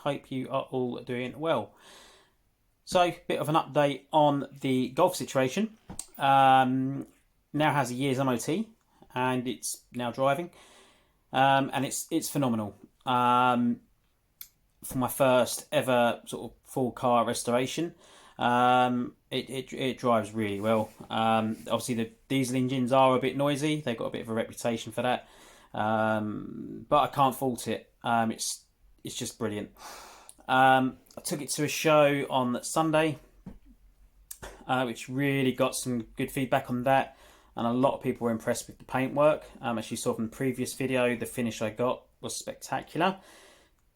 hope you are all doing well. So, bit of an update on the Golf situation. Now has a year's MOT and it's now driving, and it's phenomenal. For my first ever sort of full car restoration, it drives really well. Obviously, the diesel engines are a bit noisy; they've got a bit of a reputation for that, but I can't fault it. It's just brilliant. I took it to a show on Sunday, which really got some good feedback on that, and a lot of people were impressed with the paintwork. As you saw from the previous video, the finish I got was spectacular.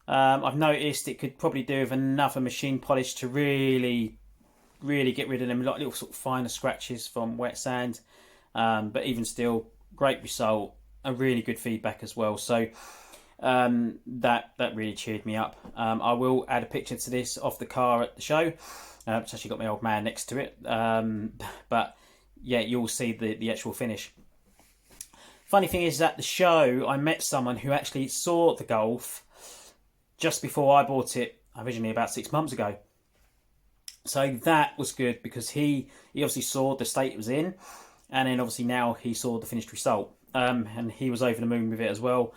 I've noticed it could probably do with another machine polish to really get rid of them little sort of finer scratches from wet sand, but even still, great result and really good feedback as well. So that really cheered me up. I will add a picture to this of the car at the show. It's actually got my old man next to it, but yeah, you'll see the actual finish. Funny thing is, at the show I met someone who actually saw the Golf just before I bought it, originally about 6 months ago. So that was good because he obviously saw the state it was in, and then obviously now he saw the finished result, and he was over the moon with it as well.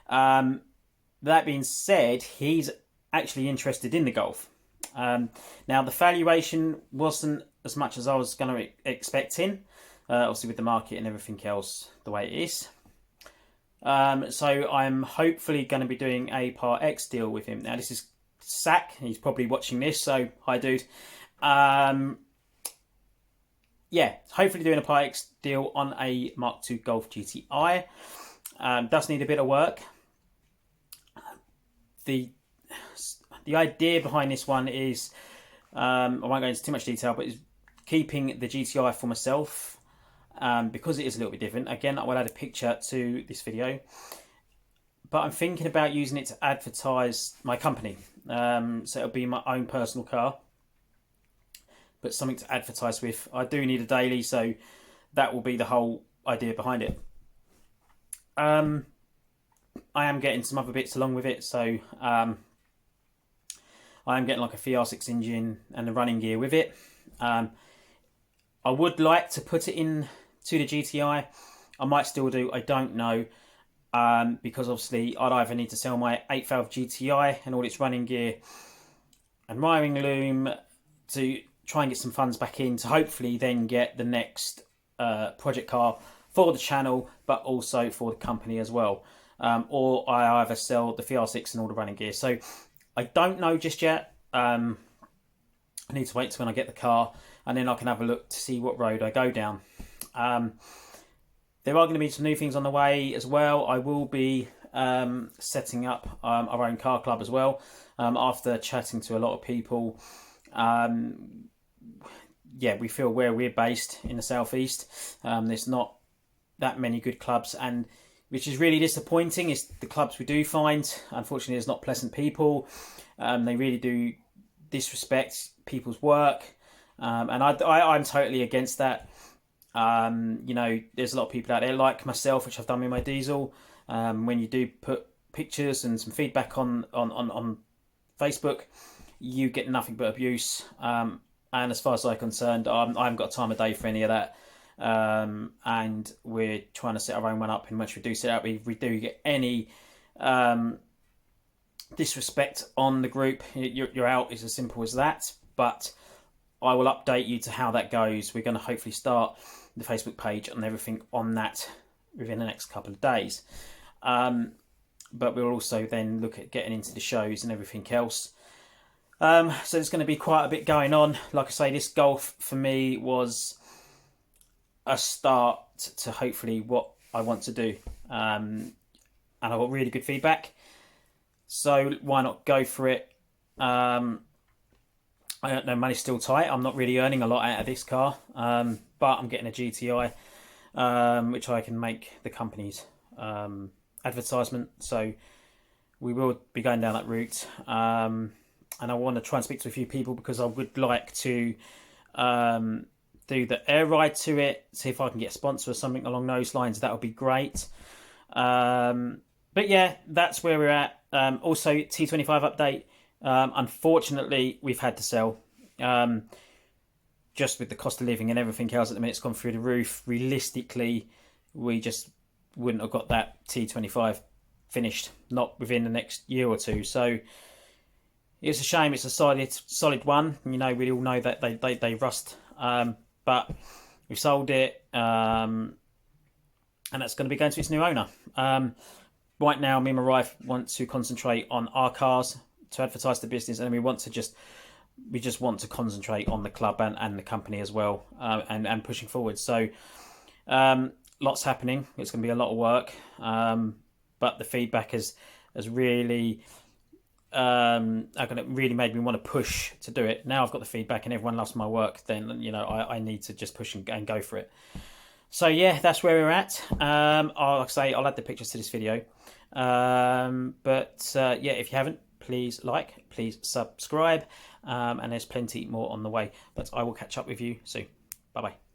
That being said, he's actually interested in the Golf. Now the valuation wasn't as much as I was going to expecting, obviously with the market and everything else the way it is. So I'm hopefully going to be doing a Part X deal with him. Now this is Sack, he's probably watching this, so hi dude. Yeah, hopefully doing a Part X deal on a Mark II Golf GTI. Does need a bit of work. The idea behind this one is, I won't go into too much detail, but is keeping the GTI for myself. Because it is a little bit different. Again, I will add a picture to this video, but I'm thinking about using it to advertise my company. So it'll be my own personal car, but something to advertise with. I do need a daily, so that will be the whole idea behind it. I am getting some other bits along with it, so I am getting like a VR6 engine and the running gear with it. I would like to put it in to the GTI. I might still do, I don't know, because obviously I'd either need to sell my 8 valve GTI and all its running gear and wiring loom to try and get some funds back in to hopefully then get the next project car for the channel, but also for the company as well. Or I either sell the VR6 and all the running gear. So I don't know just yet. I need to wait till when I get the car, and then I can have a look to see what road I go down. There are going to be some new things on the way as well. I will be setting up our own car club as well. After chatting to a lot of people, yeah, we feel where we're based in the southeast, there's not that many good clubs, and which is really disappointing. Is the clubs we do find, unfortunately, there's not pleasant people. They really do disrespect people's work, and I'm totally against that. You know, there's a lot of people out there like myself, which I've done with my diesel. When you do put pictures and some feedback on Facebook, you get nothing but abuse. And as far as I'm concerned, I haven't got time of day for any of that. And we're trying to set our own one up, and once we do set up, if we do get any disrespect on the group, you're out. It's as simple as that. But I will update you to how that goes. We're going to hopefully start the Facebook page and everything on that within the next couple of days. But we'll also then look at getting into the shows and everything else. So there's going to be quite a bit going on. Like I say, this Golf for me was a start to hopefully what I want to do. And I got really good feedback. So why not go for it? I don't know, money's still tight. I'm not really earning a lot out of this car, but I'm getting a GTI, which I can make the company's advertisement. So we will be going down that route. And I want to try and speak to a few people because I would like to do the air ride to it, see if I can get a sponsor or something along those lines. That would be great. But yeah, that's where we're at. Also, T25 update. Unfortunately, we've had to sell. Just with the cost of living and everything else at the minute, it's gone through the roof. Realistically, we just wouldn't have got that T25 finished, not within the next year or two. So it's a shame. It's a solid one. You know, we all know that they rust. But we've sold it, and that's going to be going to its new owner. Right now, me and my wife want to concentrate on our cars to advertise the business, and we just want to concentrate on the club and the company as well, and pushing forward. So lots happening. It's going to be a lot of work, but the feedback has really really made me want to push to do it. Now I've got the feedback and everyone loves my work, then you know I need to just push and go for it. So yeah, that's where we're at. Like I say, I'll add the pictures to this video. But yeah, if you haven't, please please subscribe, and there's plenty more on the way. But I will catch up with you soon. Bye bye.